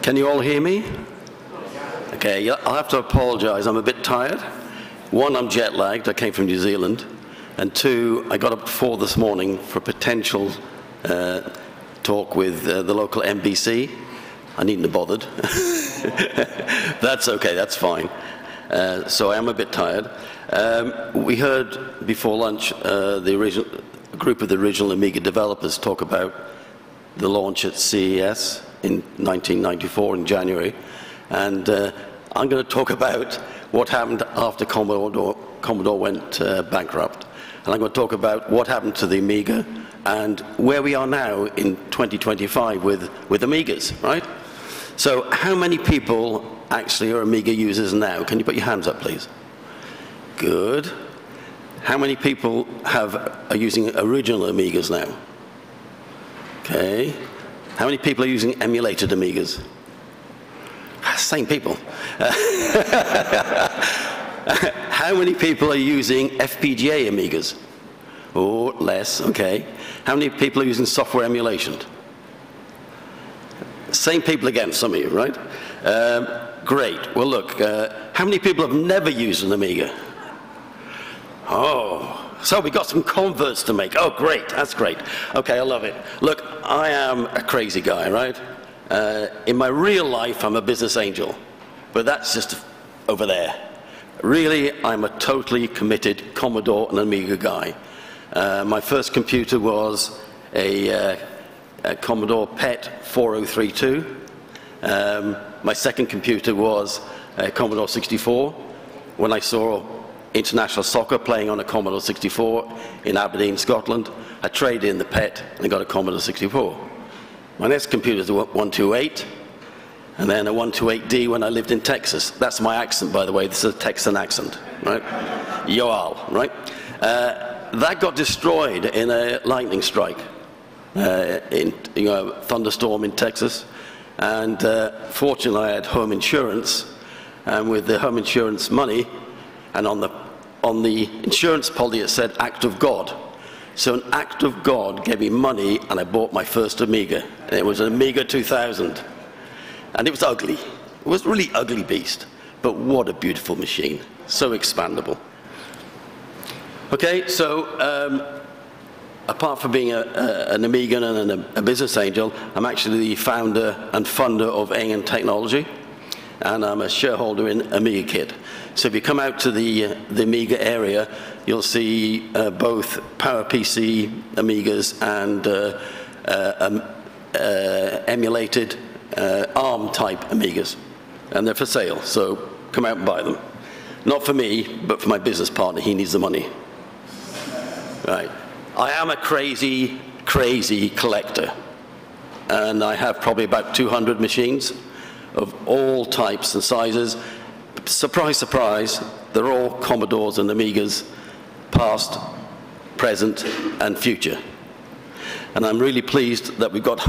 Can you all hear me? Okay, I'll have to apologize. I'm a bit tired. One, I'm jet lagged. I came from New Zealand. And two, I got up at 4 this morning for a potential talk with the local NBC. I needn't have bothered. That's okay, that's fine. So I am a bit tired. We heard before lunch a group of the original Amiga developers talk about the launch at CES in 1994 in January. And I'm going to talk about what happened after Commodore went bankrupt. And I'm going to talk about what happened to the Amiga and where we are now in 2025 with Amigas, right? So how many people actually are Amiga users now? Can you put your hands up, please? Good. How many people are using original Amigas now? Okay. How many people are using emulated Amigas? Same people. How many people are using FPGA Amigas? Oh, less, okay. How many people are using software emulation? Same people again, some of you, right? Great. Well, look, how many people have never used an Amiga? Oh, so we got some converts to make. Oh, great. That's great. Okay, I love it. Look, I am a crazy guy, right? In my real life, I'm a business angel, but that's just over there. Really, I'm a totally committed Commodore and Amiga guy. My first computer was a Commodore PET 4032. My second computer was a Commodore 64. When I saw international soccer playing on a Commodore 64 in Aberdeen, Scotland, I traded in the PET and got a Commodore 64. My next computer was a 128, and then a 128D when I lived in Texas. That's my accent, by the way. This is a Texan accent, right? Yoal, right? That got destroyed in a lightning strike, in a thunderstorm in Texas. And fortunately, I had home insurance, and with the home insurance money, and on the insurance policy it said "Act of God." So an act of God gave me money, and I bought my first Amiga. And it was an Amiga 2000. And it was ugly. It was a really ugly beast. But what a beautiful machine. So expandable. Okay, so apart from being an Amigan and a business angel, I'm actually the founder and funder of A-EON Technology. And I'm a shareholder in Amiga Kit. So if you come out to the Amiga area, you'll see both PowerPC Amigas and emulated ARM-type Amigas. And they're for sale, so come out and buy them. Not for me, but for my business partner. He needs the money. Right. I am a crazy, crazy collector. And I have probably about 200 machines of all types and sizes. Surprise, surprise, they're all Commodores and Amigas, past, present, and future. And I'm really pleased that we've got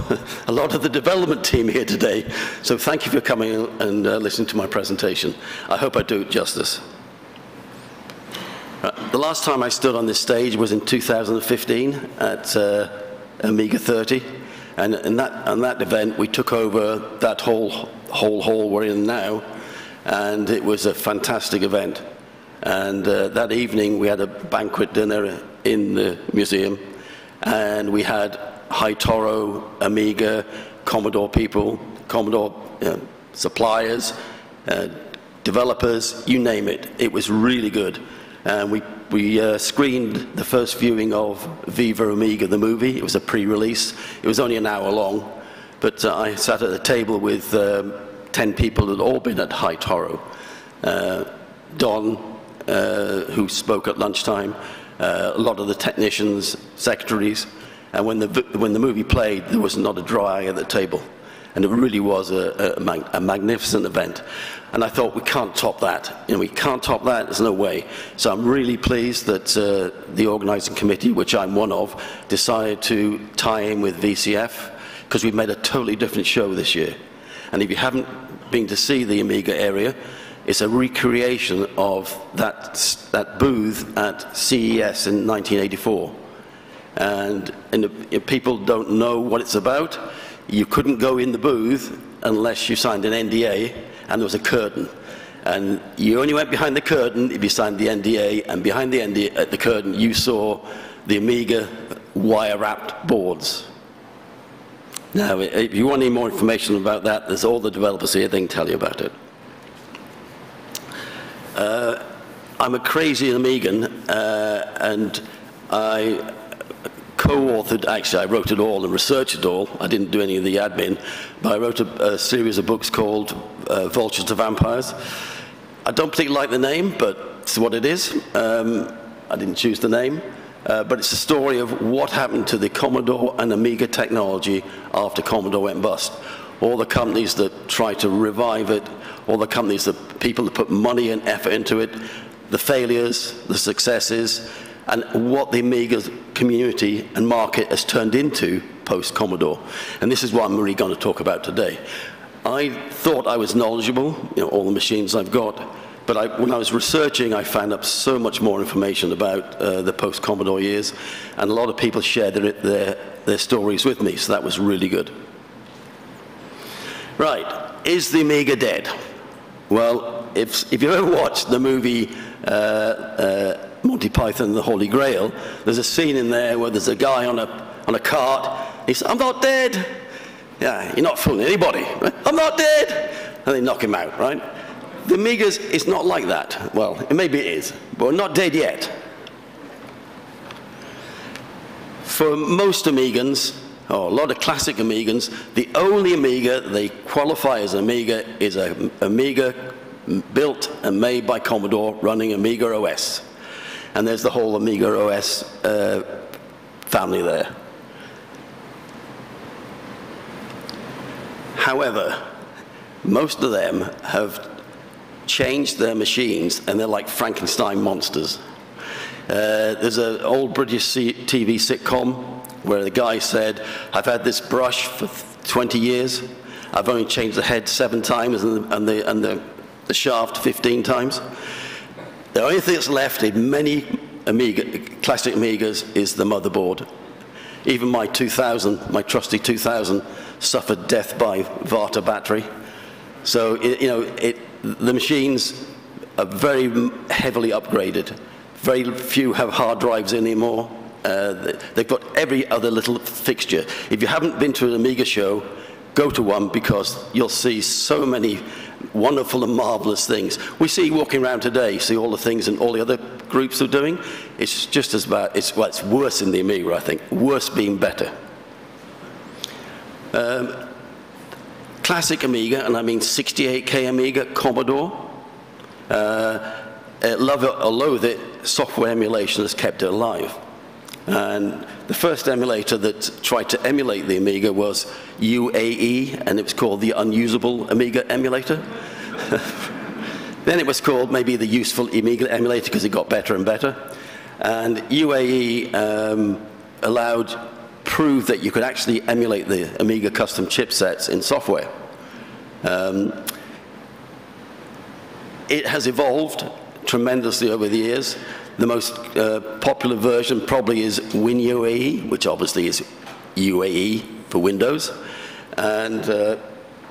a lot of the development team here today. So thank you for coming and listening to my presentation. I hope I do it justice. The last time I stood on this stage was in 2015 at Amiga 30. And in that event, we took over that whole hall we're in now, and it was a fantastic event. And that evening, we had a banquet dinner in the museum, and we had High Toro, Amiga, Commodore people, Commodore suppliers, developers, you name it. It was really good. And we screened the first viewing of Viva Amiga, the movie. It was a pre-release. It was only an hour long. But I sat at a table with 10 people that had all been at High Toro. Don, who spoke at lunchtime, a lot of the technicians, secretaries. And when the movie played, there was not a dry eye at the table. And it really was a magnificent event. And I thought, we can't top that. We can't top that, there's no way. So I'm really pleased that the organizing committee, which I'm one of, decided to tie in with VCF, because we've made a totally different show this year. And if you haven't been to see the Amiga area, it's a recreation of that booth at CES in 1984. And if people don't know what it's about, you couldn't go in the booth unless you signed an NDA and there was a curtain. And you only went behind the curtain if you signed the NDA, and behind the NDA, the curtain, you saw the Amiga wire-wrapped boards. Now, if you want any more information about that, there's all the developers here, they can tell you about it. I'm a crazy Amigan, and I co-authored, actually I wrote it all and researched it all. I didn't do any of the admin, but I wrote a series of books called Vultures to Vampires. I don't particularly like the name, but it's what it is. I didn't choose the name, but it's a story of what happened to the Commodore and Amiga technology after Commodore went bust. All the companies that tried to revive it, all the companies, people that put money and effort into it, the failures, the successes, and what the Amiga community and market has turned into post-Commodore. And this is what I'm really going to talk about today. I thought I was knowledgeable, all the machines I've got, but when I was researching, I found out so much more information about the post-Commodore years, and a lot of people shared their stories with me, so that was really good. Right, is the Amiga dead? Well, if you've ever watched the movie Monty Python and the Holy Grail, there's a scene in there where there's a guy on a cart. He says, "I'm not dead." Yeah, you're not fooling anybody. Right? "I'm not dead." And they knock him out, right? The Amigas is not like that. Well, maybe it is, but we're not dead yet. For most Amigans, or a lot of classic Amigans, the only Amiga they qualify as Amiga is an Amiga built and made by Commodore running Amiga OS. And there's the whole Amiga OS family there. However, most of them have changed their machines, and they're like Frankenstein monsters. There's an old British TV sitcom where the guy said, "I've had this brush for 20 years. I've only changed the head 7 times and the shaft 15 times. The only thing that's left in many classic Amigas is the motherboard. Even my 2000, my trusty 2000, suffered death by Varta battery. So, the machines are very heavily upgraded. Very few have hard drives anymore. They've got every other little fixture. If you haven't been to an Amiga show, go to one, because you'll see so many wonderful and marvelous things. We see walking around today, see all the things and all the other groups are doing. It's just as bad. It's worse in the Amiga, I think. Worse being better. Classic Amiga, and I mean 68K Amiga, Commodore. Love it or loathe it, software emulation has kept it alive. And the first emulator that tried to emulate the Amiga was UAE, and it was called the Unusable Amiga Emulator. Then it was called maybe the Useful Amiga Emulator, because it got better and better. And UAE proved that you could actually emulate the Amiga custom chipsets in software. It has evolved tremendously over the years. The most popular version probably is WinUAE, which obviously is UAE for Windows. And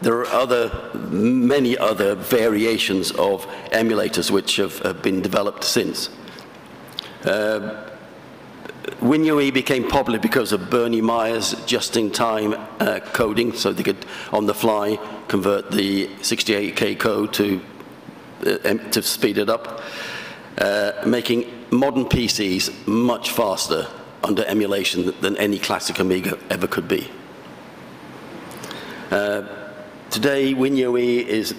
there are many other variations of emulators which have been developed since. WinUAE became popular because of Bernie Meyer's just-in-time coding, so they could, on the fly, convert the 68K code to speed it up, making modern PCs much faster under emulation than any classic Amiga ever could be. Today, WinUAE is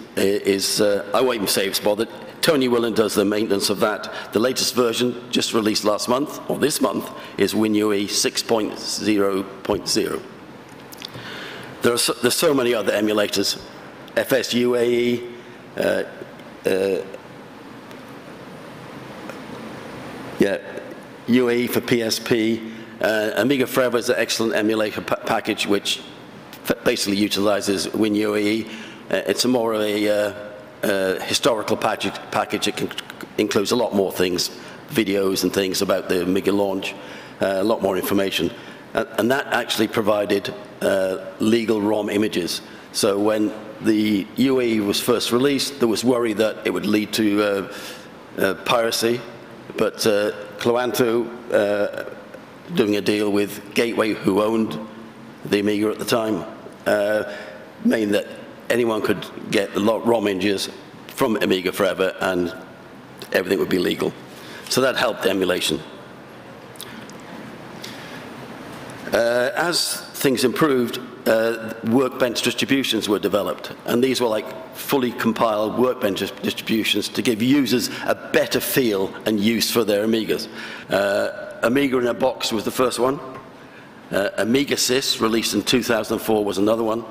I won't even say it's bothered. Tony Willen does the maintenance of that. The latest version, just released last month, or this month, is WinUAE 6.0.0. There's so many other emulators. FSUAE, UAE for PSP. Amiga Forever is an excellent emulator package which basically utilizes WinUAE. It's more of a historical package. It includes a lot more things, videos and things about the Amiga launch, a lot more information. And that actually provided legal ROM images. So when the UE was first released, there was worry that it would lead to piracy, but Cloanto, doing a deal with Gateway, who owned the Amiga at the time, meant that anyone could get the ROM images from Amiga Forever and everything would be legal. So that helped emulation. As things improved, workbench distributions were developed, and these were like fully compiled workbench distributions to give users a better feel and use for their Amigas. Amiga in a Box was the first one. Amiga Sys, released in 2004, was another one.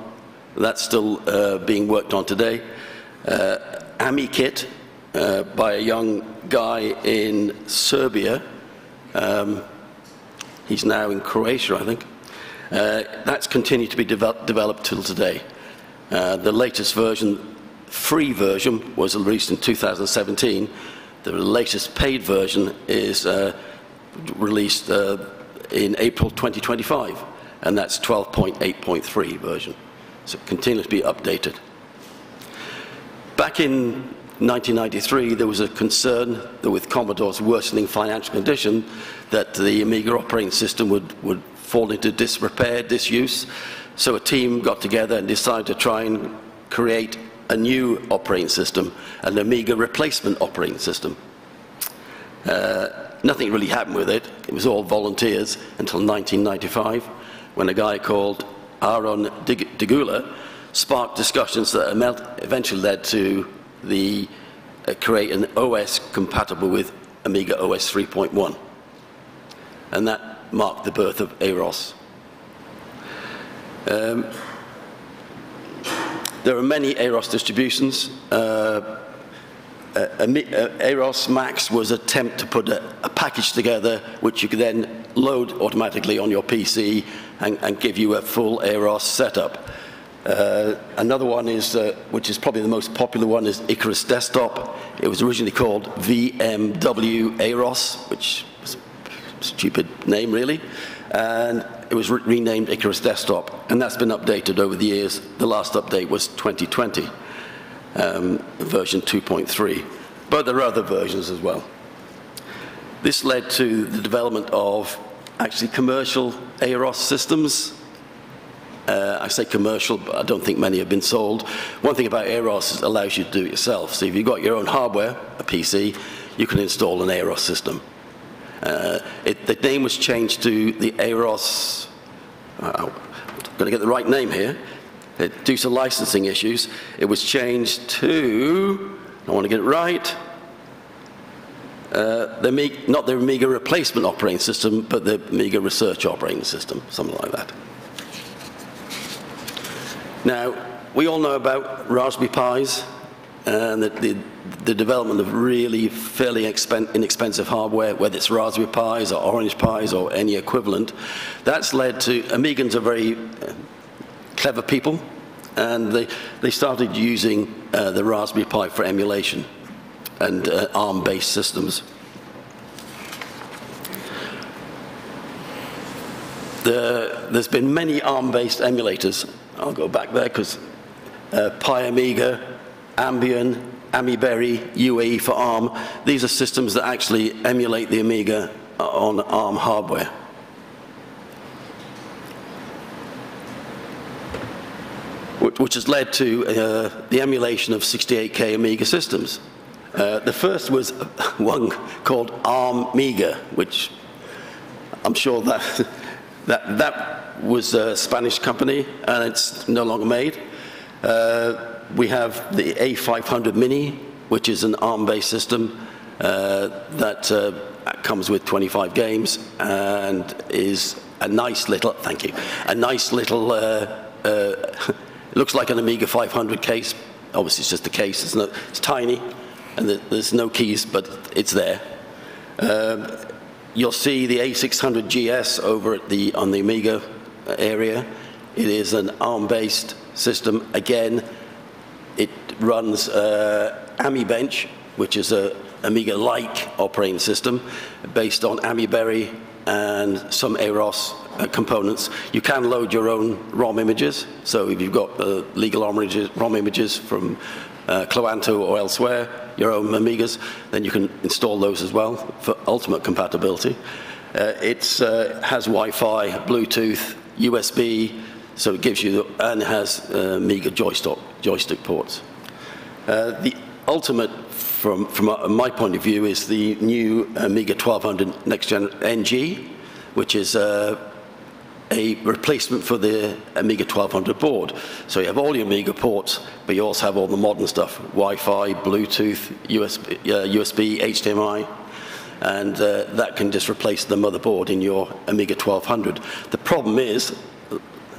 That's still being worked on today. AmiKit, by a young guy in Serbia. He's now in Croatia, I think. That's continued to be developed till today. The latest version, free version, was released in 2017. The latest paid version is released in April 2025, and that's 12.8.3 version. So it continues to be updated. Back in 1993, there was a concern that with Commodore's worsening financial condition, that the Amiga operating system would fall into disrepair, disuse. So a team got together and decided to try and create a new operating system, an Amiga replacement operating system. Nothing really happened with it. It was all volunteers until 1995, when a guy called Aaron Digula sparked discussions that eventually led to the create an OS compatible with Amiga OS 3.1. And that marked the birth of AROS. There are many AROS distributions. AROS Max was an attempt to put a package together which you could then load automatically on your PC and give you a full AROS setup. Another one is, which is probably the most popular one, is Icarus Desktop. It was originally called VMW AROS, which was a stupid name really, and it was renamed Icarus Desktop, and that's been updated over the years. The last update was 2020, version 2.3, but there are other versions as well. This led to the development of actually commercial AROS systems. I say commercial, but I don't think many have been sold. One thing about AROS is it allows you to do it yourself. So if you've got your own hardware, a PC, you can install an AROS system. The name was changed to the AROS, I'm going to get the right name here, due to some licensing issues. It was changed to, I want to get it right, not the Amiga replacement operating system, but the Amiga research operating system, something like that. Now, we all know about Raspberry Pis and the development of really fairly inexpensive hardware, whether it's Raspberry Pis or Orange Pis or any equivalent. That's led to, Amigans are very clever people, and they started using the Raspberry Pi for emulation and ARM-based systems. There's been many ARM-based emulators. I'll go back there because Pi Amiga, Ambien, Amiberry, UAE for ARM, these are systems that actually emulate the Amiga on ARM hardware. Which has led to the emulation of 68K Amiga systems. The first was one called Amiga, which I'm sure that was a Spanish company, and it's no longer made. We have the A500 Mini, which is an ARM-based system that comes with 25 games and is a nice little, thank you, a nice little, looks like an Amiga 500 case. Obviously, it's just a case. It's tiny, and there's no keys, but it's there. You'll see the A600 GS over at on the Amiga area. It is an ARM-based system. Again, it runs AmiBench, which is a Amiga-like operating system based on Amiberry and some AROS components. You can load your own ROM images. So if you've got legal ROM images from Cloanto or elsewhere, your own Amigas, then you can install those as well for ultimate compatibility. It has Wi-Fi, Bluetooth, USB, so it gives you, and it has Amiga joystick ports. The ultimate, from my point of view, is the new Amiga 1200 Next Gen NG, which is a replacement for the Amiga 1200 board. So you have all your Amiga ports, but you also have all the modern stuff: Wi-Fi, Bluetooth, USB, HDMI, and that can just replace the motherboard in your Amiga 1200. The problem is,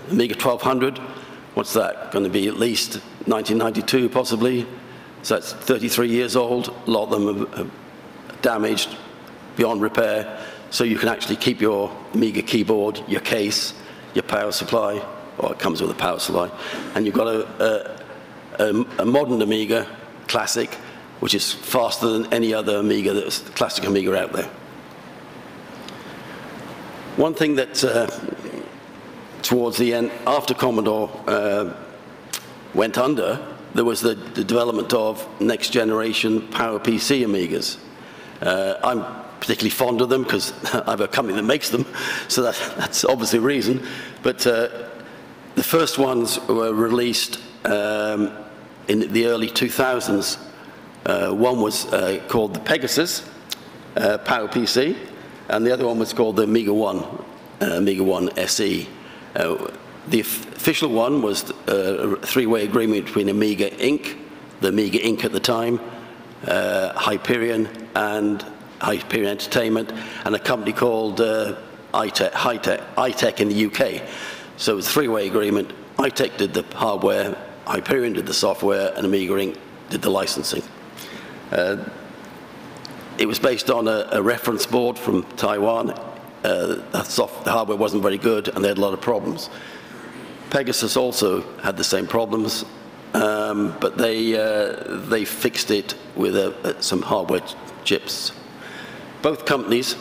Amiga 1200, what's that? Going to be at least 1992, possibly. So that's 33 years old. A lot of them are damaged beyond repair. So you can actually keep your Amiga keyboard, your case, your power supply, or it comes with a power supply, and you've got a modern Amiga Classic, which is faster than any other Amiga, that's the classic Amiga out there. One thing that towards the end, after Commodore went under, there was the development of next generation PowerPC Amigas. I'm particularly fond of them because I have a company that makes them, so that's obviously a reason. But the first ones were released in the early 2000s. One was called the Pegasus PowerPC, and the other one was called the Amiga 1 SE. The official one was a three-way agreement between Amiga Inc., the Amiga Inc. at the time, Hyperion, and Hyperion Entertainment, and a company called iTech in the UK. So it was a three-way agreement. iTech did the hardware, Hyperion did the software, and Amiga Inc. did the licensing. It was based on a reference board from Taiwan. The hardware wasn't very good, and they had a lot of problems. Pegasus also had the same problems, but they fixed it with some hardware chips. Both companies,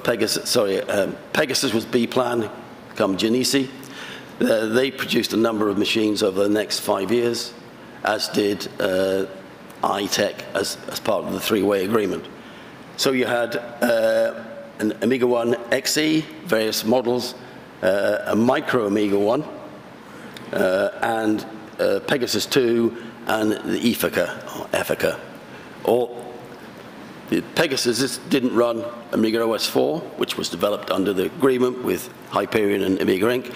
Pegasus was B-Plan, come Genesi. They produced a number of machines over the next 5 years, as did iTech as part of the three-way agreement. So you had an Amiga 1 XE, various models, a micro Amiga 1, and Pegasus 2, and the Effica. The Pegasus didn't run Amiga OS 4, which was developed under the agreement with Hyperion and Amiga Inc.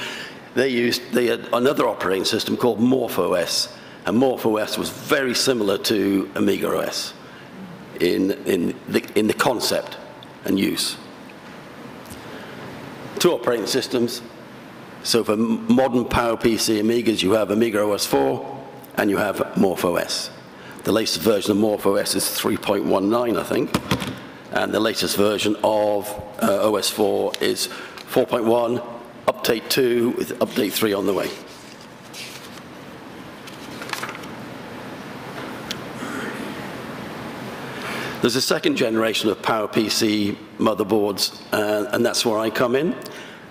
They had another operating system called MorphOS, and MorphOS was very similar to Amiga OS in the concept and use. Two operating systems. So for modern PowerPC Amigas, you have Amiga OS 4 and you have MorphOS. The latest version of MorphOS is 3.19, I think, and the latest version of OS 4 is 4.1, update 2 with update 3 on the way. There's a second generation of PowerPC motherboards, and that's where I come in.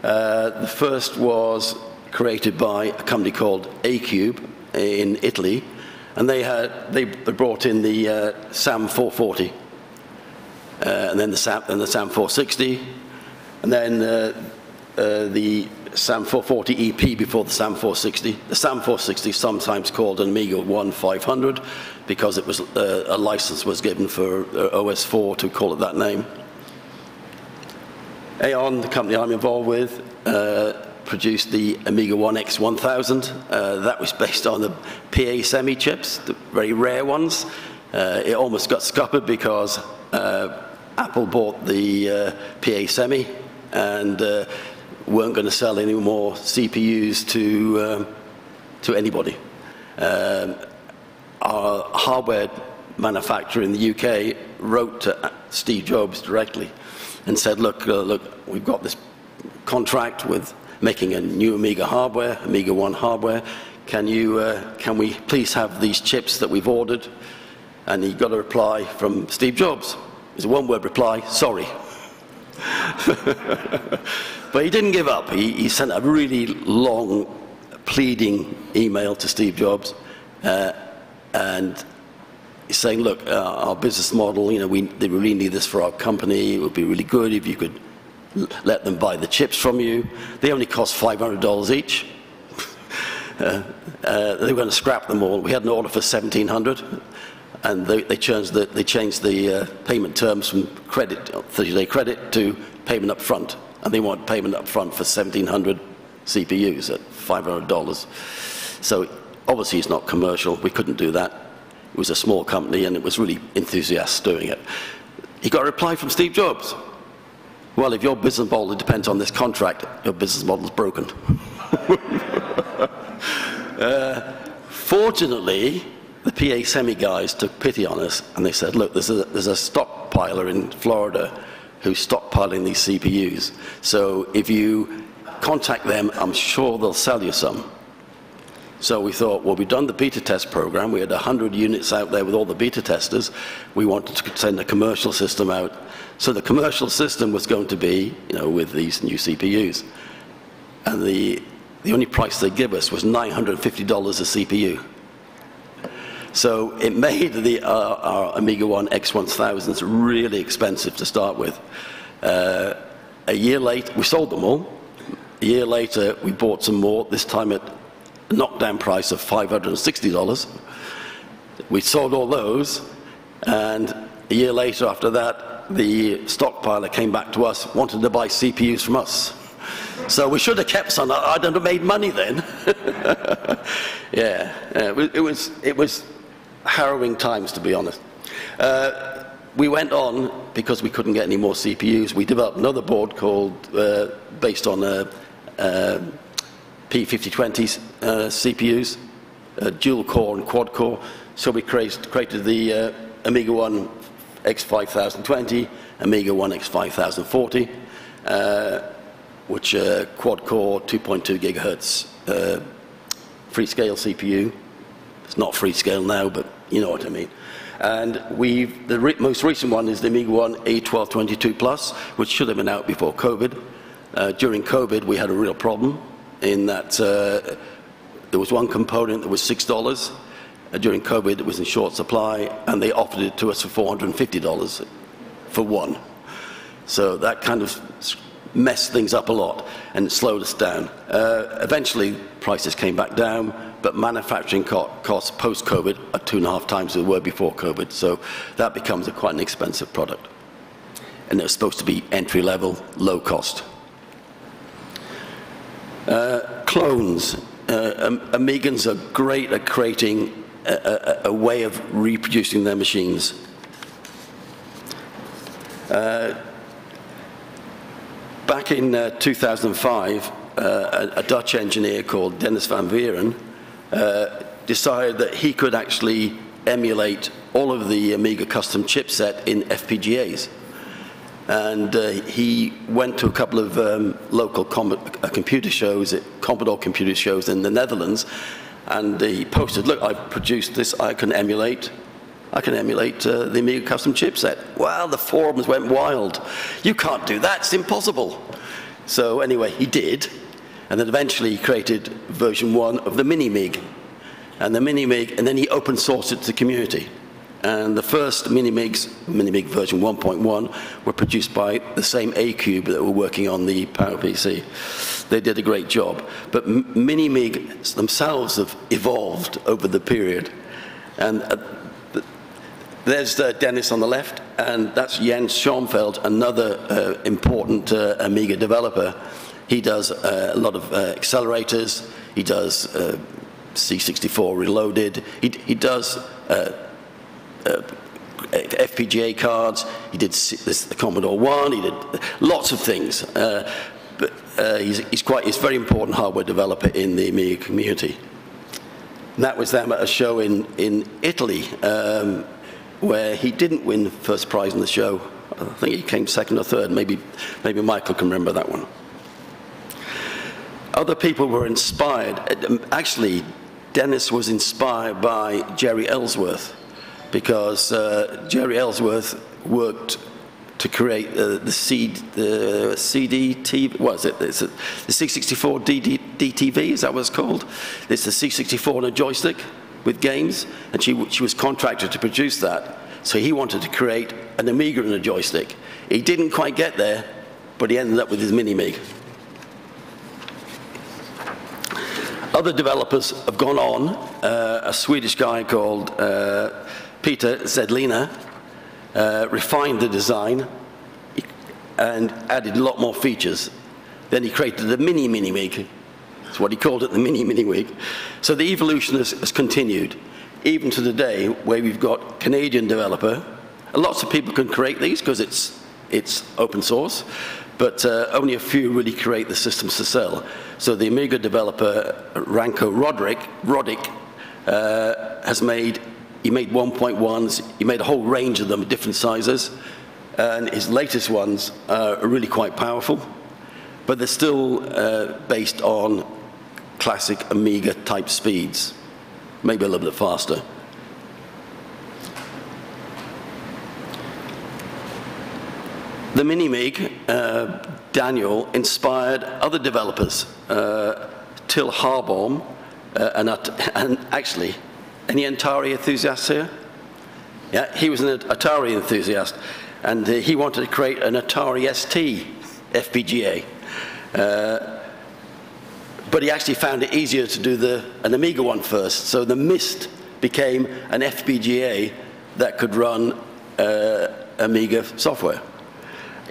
The first was created by a company called A-Cube in Italy, and they brought in the SAM 440, and then the SAM 460, and then the SAM 440 EP before the SAM 460. The SAM 460 is sometimes called an Amiga 1 500 because it was a license was given for OS 4 to call it that name. A-EON, the company I'm involved with, produced the Amiga 1X 1000. That was based on the PA semi chips, the very rare ones. It almost got scuppered because Apple bought the PA semi and weren't going to sell any more CPUs to anybody. Our hardware manufacturer in the UK wrote to Steve Jobs directly and said, look, we've got this contract with making a new Amiga hardware, Amiga 1 hardware. Can we please have these chips that we've ordered? And he got a reply from Steve Jobs. It was a one-word reply, sorry. But he didn't give up. He sent a really long, pleading email to Steve Jobs, and he's saying, look, our business model, you know, they really need this for our company. It would be really good if you could let them buy the chips from you. They only cost $500 each. They were going to scrap them all. We had an order for $1,700, and they changed the payment terms from 30-day credit to payment up front, and they want payment up front for 1,700 CPUs at $500. So obviously it's not commercial. We couldn't do that. It was a small company, and it was really enthusiasts doing it. He got a reply from Steve Jobs. Well, if your business model depends on this contract, your business model is broken. Fortunately, the PA Semi guys took pity on us, and they said, look, there's a stockpiler in Florida who's stockpiling these CPUs. So if you contact them, I'm sure they'll sell you some. So we thought, well, we've done the beta test program. We had 100 units out there with all the beta testers. We wanted to send a commercial system out. So the commercial system was going to be, you know, with these new CPUs. And the only price they give us was $950 a CPU. So it made our Amiga 1 X1000s really expensive to start with. A year later, we sold them all. A year later, we bought some more, this time at a knockdown price of $560. We sold all those, and a year later after that, the stockpiler came back to us, wanted to buy CPUs from us. So we should have kept some. I'd have made money then. Yeah, it was harrowing times, to be honest. We went on, because we couldn't get any more CPUs, we developed another board called, based on P5020 CPUs, dual core and quad core. So we created the Amiga 1 X5020, Amiga 1 X5040, which quad core, 2.2 gigahertz free-scale CPU. It's not free-scale now, but you know what I mean. And the most recent one is the Amiga 1 A1222 Plus, which should have been out before COVID. During COVID, we had a real problem in that there was one component that was $6. During COVID, it was in short supply, and they offered it to us for $450 for one. So that kind of messed things up a lot and slowed us down. Eventually, prices came back down, but manufacturing costs post-COVID are 2.5 times they were before COVID. So that becomes quite an expensive product. And it was supposed to be entry-level, low-cost. Clones. Amigans are great at creating a way of reproducing their machines. Back in 2005, a Dutch engineer called Dennis van Veeren decided that he could actually emulate all of the Amiga custom chipset in FPGAs. And he went to a couple of local computer shows, Commodore computer shows in the Netherlands, and he posted, look, I've produced this, I can emulate the Amiga custom chipset. Well, the forums went wild. You can't do that, it's impossible. So anyway, he did, and then eventually he created version 1 of the Mini-Mig. And the Mini-Mig, and then he open sourced it to the community. And the first Mini-Migs, Mini-Mig version 1.1, were produced by the same A-Cube that were working on the PowerPC. They did a great job. But Mini-Mig themselves have evolved over the period. And there's Dennis on the left, and that's Jens Schoenfeld, another important Amiga developer. He does a lot of accelerators. He does C64 Reloaded. He does FPGA cards. He did the Commodore 1. He did lots of things. But he's very important hardware developer in the Amiga community. And that was them at a show in Italy, where he didn't win the first prize in the show. I think he came second or third. Maybe Michael can remember that one. Other people were inspired. Actually, Dennis was inspired by Jerry Ellsworth, because Jerry Ellsworth worked to create the CDT, what is it? It's the C64 DTV, is that what it's called? It's the C64 on a joystick with games, and she was contracted to produce that. So he wanted to create an Amiga and a joystick. He didn't quite get there, but he ended up with his Mini-Mig. Other developers have gone on. A Swedish guy called Peter Zedlina refined the design and added a lot more features. Then he created the Mini-Mig. That's what he called it, the Mini-Mig. So the evolution has continued, even to today, where we've got Canadian developer. Lots of people can create these because it's open source, but only a few really create the systems to sell. So the Amiga developer, Ranko Rodic, he made 1.1s, he made a whole range of them, different sizes, and his latest ones are really quite powerful, but they're still based on classic Amiga type speeds, maybe a little bit faster. The Mini-Mig, Daniel, inspired other developers, Till Harbaum, and actually, any Atari enthusiasts here? Yeah, he was an Atari enthusiast, and he wanted to create an Atari ST FPGA. But he actually found it easier to do an Amiga one first, so the MIST became an FPGA that could run Amiga software.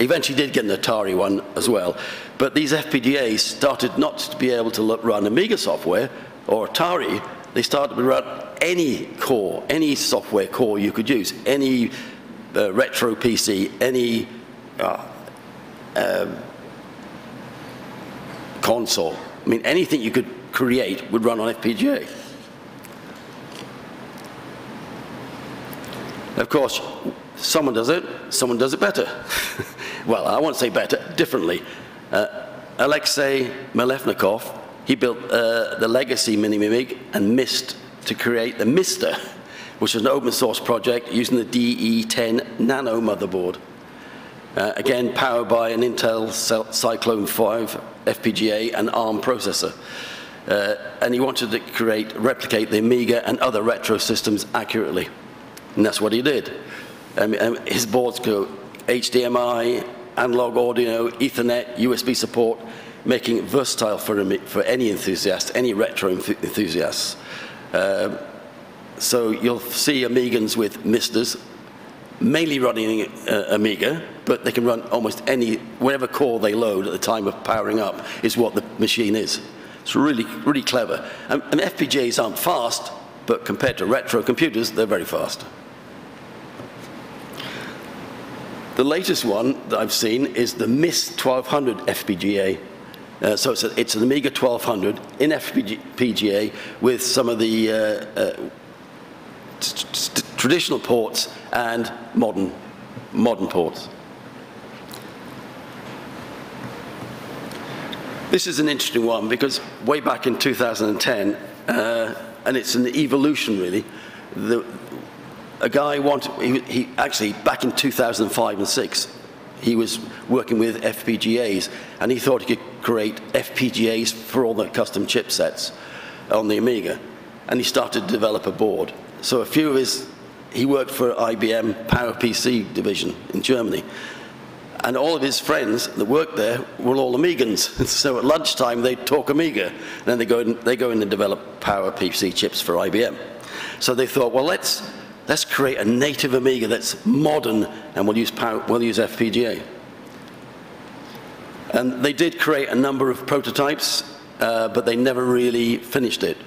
Eventually did get an Atari one as well, but these FPGAs started not to be able to run Amiga software or Atari. They started to run any core, any software core you could use, any retro PC, any console. I mean, anything you could create would run on FPGA. Of course, someone does it better. Well, I won't say better, differently. Alexei Melevnikov, he built the legacy Mini-Mig and MIST to create the MISTer, which is an open source project using the DE10 Nano motherboard. Again, powered by an Intel Cyclone 5 FPGA and ARM processor. And he wanted to replicate the Amiga and other retro systems accurately. And that's what he did. His boards go HDMI, analog audio, Ethernet, USB support, making it versatile for any enthusiast, any retro enthusiasts. So you'll see Amigans with MISTers, mainly running Amiga, but they can run almost whatever core they load at the time of powering up is what the machine is. It's really, really clever. And FPGAs aren't fast, but compared to retro computers, they're very fast. The latest one that I've seen is the MIST 1200 FPGA. So it's an Amiga 1200 in FPGA with some of the traditional ports and modern ports. This is an interesting one because way back in 2010, and it's an evolution really, a guy he actually, back in 2005 and 6, he was working with FPGAs, and he thought he could create FPGAs for all the custom chipsets on the Amiga, and he started to develop a board. So he worked for IBM PowerPC division in Germany, and all of his friends that worked there were all Amigans. So at lunchtime they'd talk Amiga, and then they go in and develop PowerPC chips for IBM. So they thought, well, let's create a native Amiga that's modern, and we'll use FPGA. And they did create a number of prototypes, but they never really finished it.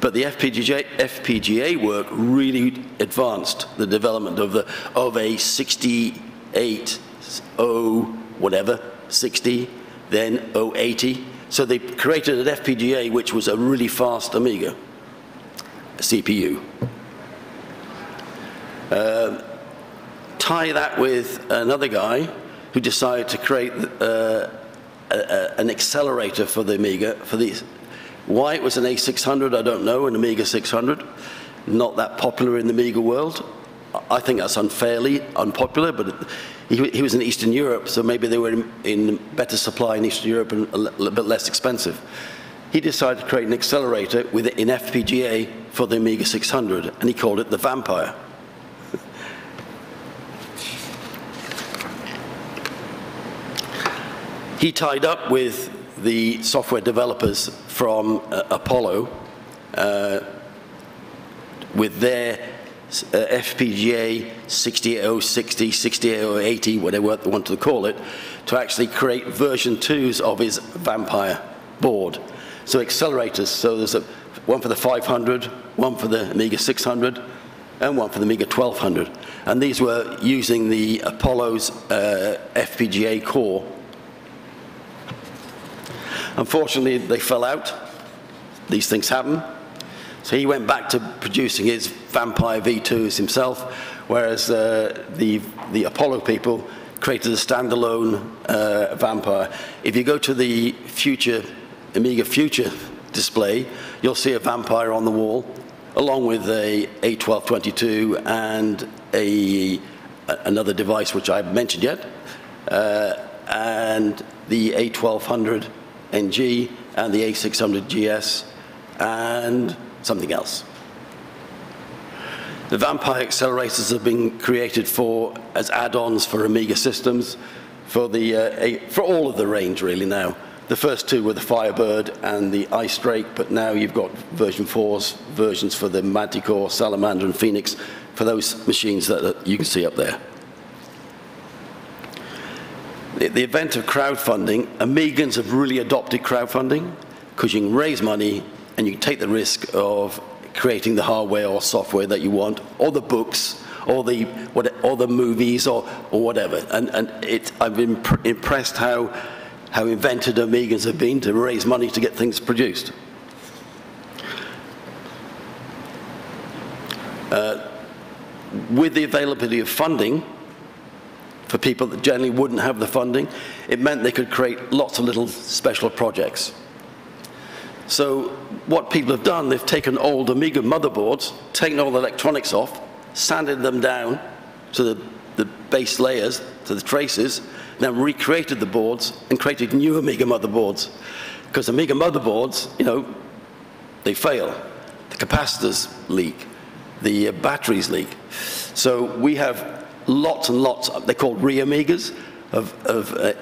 But the FPGA work really advanced the development of a 68, 60, then 080. So they created an FPGA which was a really fast Amiga, a CPU. Tie that with another guy who decided to create an accelerator for the Amiga, for these. Why it was an A600, I don't know, an Amiga 600. Not that popular in the Amiga world. I think that's unfairly unpopular, but he was in Eastern Europe, so maybe they were in better supply in Eastern Europe and a little bit less expensive. He decided to create an accelerator in FPGA for the Amiga 600, and he called it the Vampire. He tied up with the software developers from Apollo with their FPGA 68060, 68080, whatever they wanted to call it, to actually create version 2s of his Vampire board. So accelerators, so there's one for the 500, one for the Amiga 600, and one for the Amiga 1200. And these were using the Apollo's FPGA core. Unfortunately, they fell out. These things happen. So he went back to producing his Vampire V2s himself, whereas the Apollo people created a standalone Vampire. If you go to the Amiga Future display, you'll see a Vampire on the wall, along with a A1222 and another device which I haven't mentioned yet, and the A1200 NG and the A600 GS and something else. The Vampire accelerators have been created as add-ons for Amiga systems for all of the range really now. The first two were the Firebird and the Ice Drake, but now you've got version 4's versions for the Manticore, Salamander, and Phoenix for those machines that you can see up there. The event of crowdfunding, Amigans have really adopted crowdfunding because you can raise money and you can take the risk of creating the hardware or software that you want, or the books, or the movies, or whatever. And I've been impressed how inventive Amigans have been to raise money to get things produced. With the availability of funding, for people that generally wouldn't have the funding, it meant they could create lots of little special projects. So what people have done, they've taken old Amiga motherboards, taken all the electronics off, sanded them down to the base layers, to the traces, then recreated the boards and created new Amiga motherboards. Because Amiga motherboards, they fail. The capacitors leak. The batteries leak. So we have lots and lots, they're called re-Amigas, of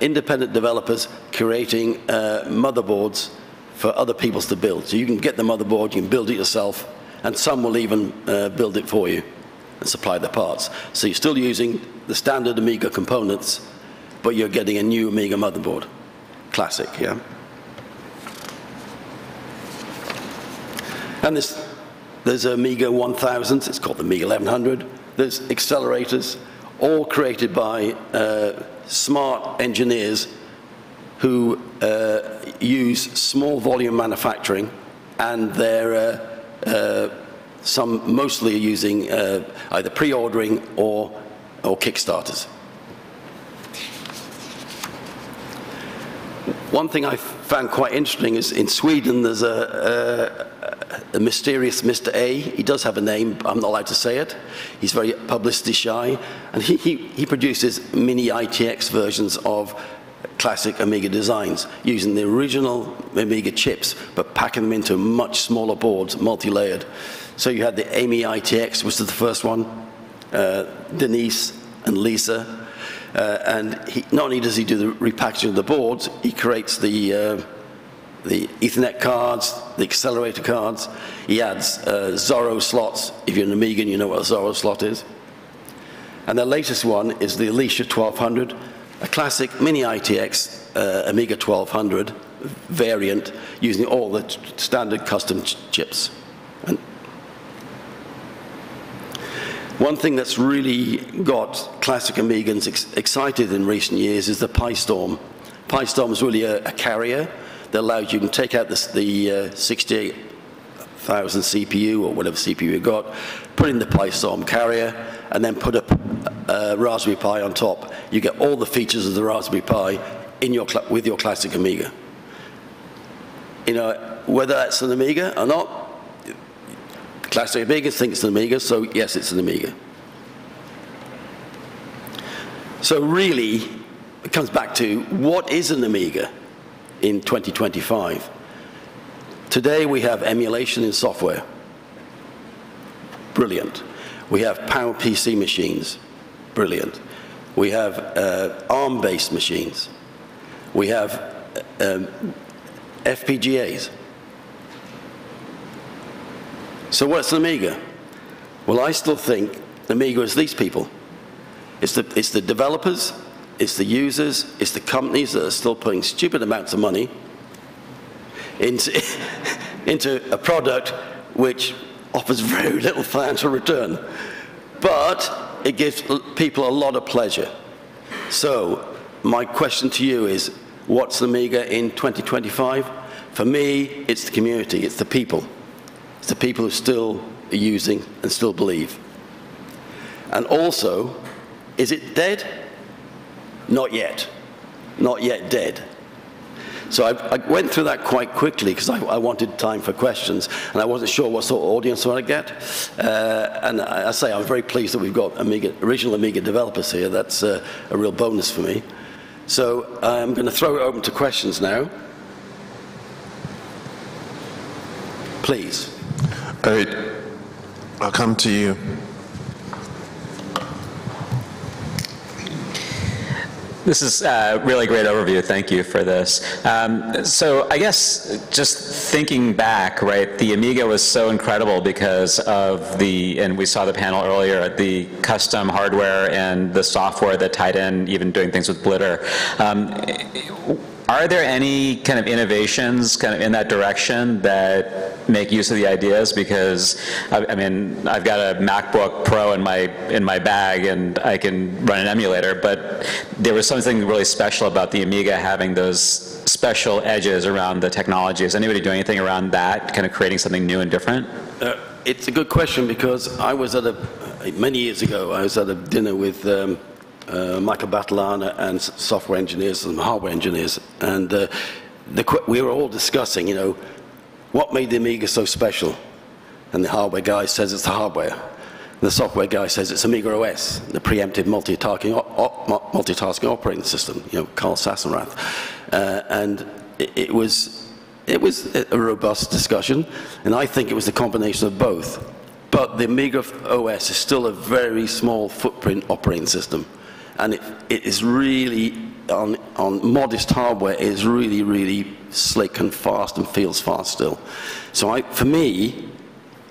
independent developers creating motherboards for other people to build. So you can get the motherboard, you can build it yourself, and some will even build it for you and supply the parts. So you're still using the standard Amiga components, but you're getting a new Amiga motherboard. Classic, yeah? And there's Amiga 1000s, it's called the Amiga 1100. There's accelerators, all created by smart engineers who use small volume manufacturing, and they're mostly using either pre-ordering or Kickstarters. One thing I found quite interesting is in Sweden there's a mysterious Mr. A. He does have a name, I'm not allowed to say it. He's very publicity shy, and he produces mini ITX versions of classic Amiga designs using the original Amiga chips but packing them into much smaller boards, multi-layered. So you had the Amy ITX, which was the first one, Denise and Lisa, and not only does he do the repackaging of the boards, he creates the Ethernet cards, the accelerator cards. He adds Zorro slots. If you're an Amigan, you know what a Zorro slot is. And the latest one is the Alicia 1200, a classic mini ITX Amiga 1200 variant using all the standard custom chips. And one thing that's really got classic Amigans excited in recent years is the PyStorm. PyStorm is really a carrier that allows you to take out the 68,000 CPU or whatever CPU you got, put in the PyStorm carrier, and then put a Raspberry Pi on top. You get all the features of the Raspberry Pi with your classic Amiga. Whether that's an Amiga or not, classic Amigas think it's an Amiga, so yes, it's an Amiga. So really, it comes back to what is an Amiga in 2025? Today we have emulation in software. Brilliant. We have PowerPC machines. Brilliant. We have ARM-based machines. We have FPGAs. So what's an Amiga? Well, I still think Amiga is these people. It's the developers, it's the users, it's the companies that are still putting stupid amounts of money into a product which offers very little financial return. But it gives people a lot of pleasure. So my question to you is, what's the Amiga in 2025? For me, it's the community, it's the people. It's the people who still are using and still believe. And also, is it dead? Not yet. Not yet dead. So I went through that quite quickly because I wanted time for questions, and I wasn't sure what sort of audience I want to get. And I say I'm very pleased that we've got original Amiga developers here. That's a real bonus for me. So I'm going to throw it open to questions now. Please. All right. I'll come to you. This is a really great overview. Thank you for this. So I guess just thinking back, right, the Amiga was so incredible because of the, and we saw the panel earlier, the custom hardware and the software that tied in, even doing things with Blitter. Are there any kind of innovations kind of in that direction that make use of the ideas? Because I mean, I've got a MacBook Pro in my bag and I can run an emulator, but there was something really special about the Amiga having those special edges around the technology. Is anybody doing anything around that, kind of creating something new and different? It's a good question because I was at many years ago, I was at a dinner with Michael Batalana and software engineers and hardware engineers, and we were all discussing, you know, what made the Amiga so special. And the hardware guy says it's the hardware. And the software guy says it's Amiga OS, the preemptive multitasking operating system, you know, Carl Sassenrath. And it was a robust discussion, and I think it was the combination of both. But the Amiga OS is still a very small footprint operating system. And it is really, on modest hardware, it is really, really slick and fast and feels fast still. So for me,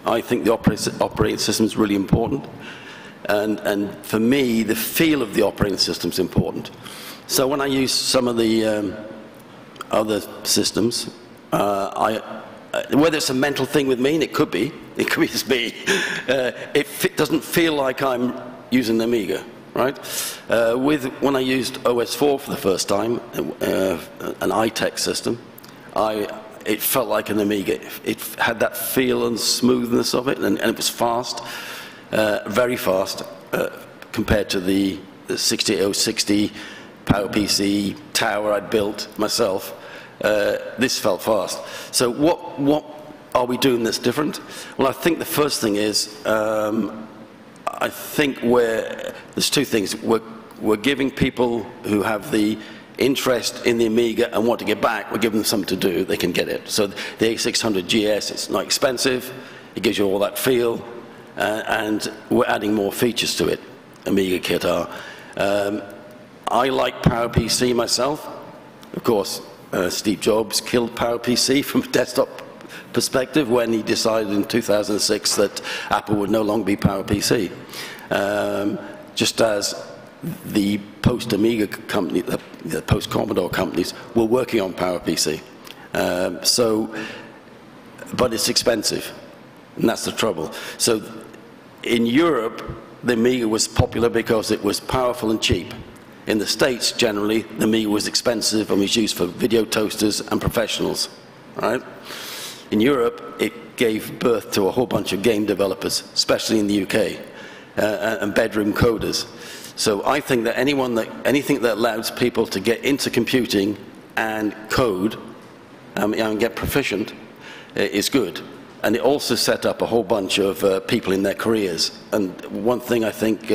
I think the operating system is really important. And for me, the feel of the operating system is important. So when I use some of the other systems, whether it's a mental thing with me, and it could be just me, it doesn't feel like I'm using the Amiga. Right? When I used OS4 for the first time, an iTech system, it felt like an Amiga. It had that feel and smoothness of it, and it was fast, very fast, compared to the 68060 PowerPC tower I'd built myself. This felt fast. So what are we doing that's different? Well, I think the first thing is, I think there's two things. We're giving people who have the interest in the Amiga and want to get back, we're giving them something to do. They can get it. So the A600GS, it's not expensive. It gives you all that feel. And we're adding more features to it, Amiga Kit R. I like PowerPC myself. Of course, Steve Jobs killed PowerPC from a desktop perspective when he decided in 2006 that Apple would no longer be PowerPC. Just as the post-Amiga company, the post-Commodore companies were working on PowerPC. But it's expensive, and that's the trouble. So in Europe, the Amiga was popular because it was powerful and cheap. In the States, generally, the Amiga was expensive and was used for video toasters and professionals, right? In Europe, it gave birth to a whole bunch of game developers, especially in the UK, and bedroom coders. So I think that anything that allows people to get into computing and code and get proficient is good. And it also set up a whole bunch of people in their careers. And one thing I think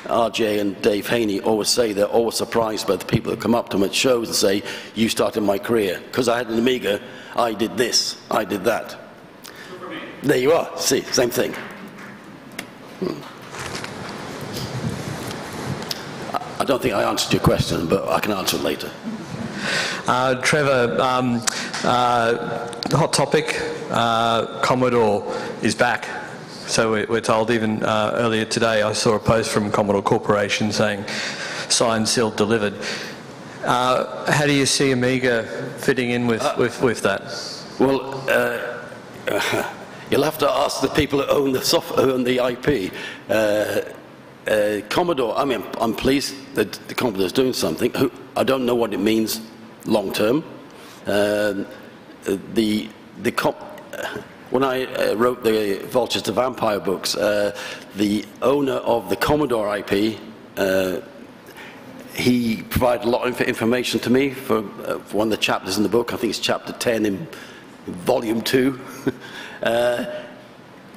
RJ and Dave Haney always say they're always surprised by the people that come up to them at shows and say, you started my career. Because I had an Amiga, I did this, I did that. There you are, see, same thing. I don't think I answered your question, but I can answer it later. Trevor, hot topic, Commodore is back. So we're told, even earlier today I saw a post from Commodore Corporation saying signed, sealed, delivered. How do you see Amiga fitting in with that? Well, you'll have to ask the people that own the IP. Commodore, I mean, I'm pleased that the Commodore's doing something. I don't know what it means long term. When I wrote the Vultures to Vampire books, the owner of the Commodore IP, he provided a lot of information to me for one of the chapters in the book. I think it's chapter 10 in volume 2.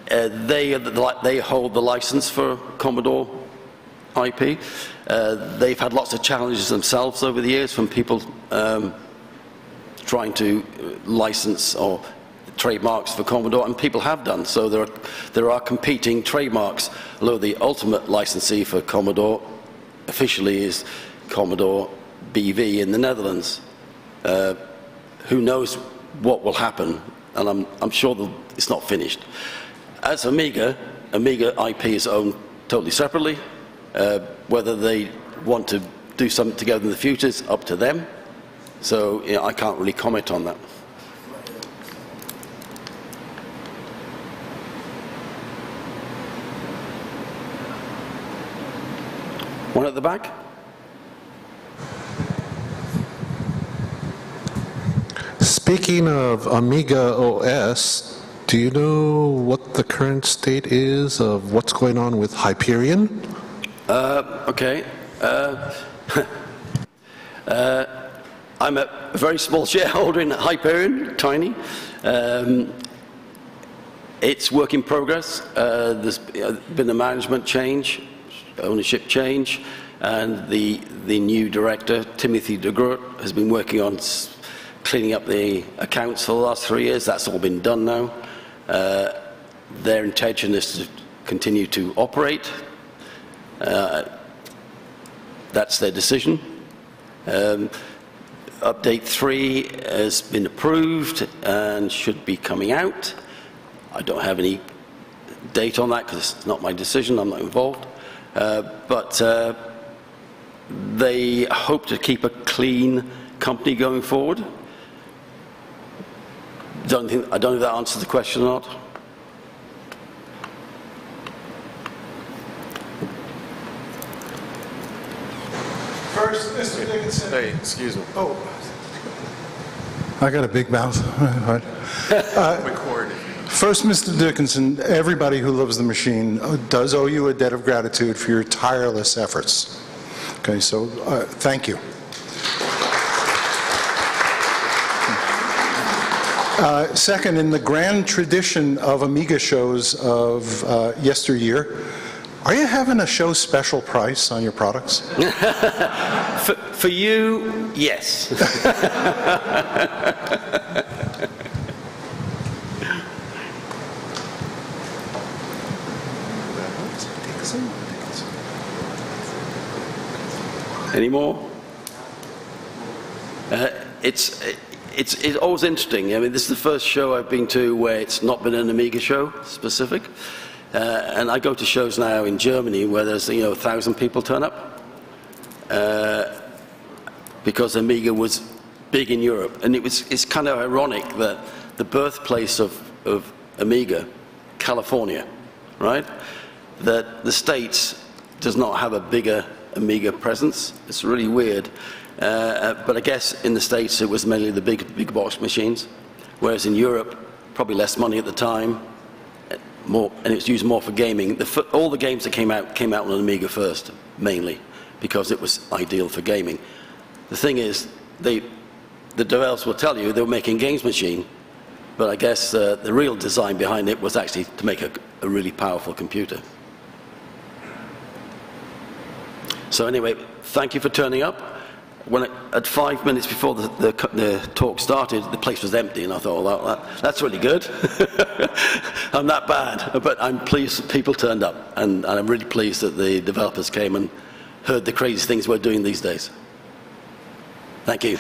They hold the license for Commodore IP. They've had lots of challenges themselves over the years from people trying to license or trademarks for Commodore, and people have done. So there are competing trademarks, although the ultimate licensee for Commodore officially is Commodore BV in the Netherlands. Who knows what will happen, and I'm sure it's not finished. As Amiga IP is owned totally separately. Whether they want to do something together in the future is up to them. So I can't really comment on that. One at the back? Speaking of Amiga OS, do you know what the current state is of what's going on with Hyperion? Okay. I'm a very small shareholder in Hyperion, tiny. It's work in progress. There's been a management change, ownership change, and the new director, Timothy de Groot, has been working on cleaning up the accounts for the last 3 years. That's all been done now. Their intention is to continue to operate. That's their decision. Update 3 has been approved and should be coming out. I don't have any date on that because it's not my decision, I'm not involved. But they hope to keep a clean company going forward. I don't know if that answers the question or not. First, Mr. Dickinson. Hey, excuse me. Oh, I got a big mouth. Record. First, Mr. Dickinson, everybody who loves the machine does owe you a debt of gratitude for your tireless efforts. Okay, so thank you. Second, in the grand tradition of Amiga shows of yesteryear, are you having a show special price on your products? For you, yes. Any more? It's always interesting. I mean, this is the first show I've been to where it's not been an Amiga show specific. And I go to shows now in Germany where there's 1,000 people turn up because Amiga was big in Europe, and it's kind of ironic that the birthplace of Amiga, California, right? That the States does not have a bigger Amiga presence. It's really weird, but I guess in the States it was mainly the big box machines, whereas in Europe probably less money at the time. More, and it's used more for gaming. All the games that came out on an Amiga first, mainly, because it was ideal for gaming. The thing is, the developers will tell you they were making a games machine, but I guess the real design behind it was actually to make a really powerful computer. So anyway, thank you for turning up. At 5 minutes before the talk started, the place was empty, and I thought, well, that's really good. I'm that bad, but I'm pleased that people turned up, and I'm really pleased that the developers came and heard the crazy things we're doing these days. Thank you.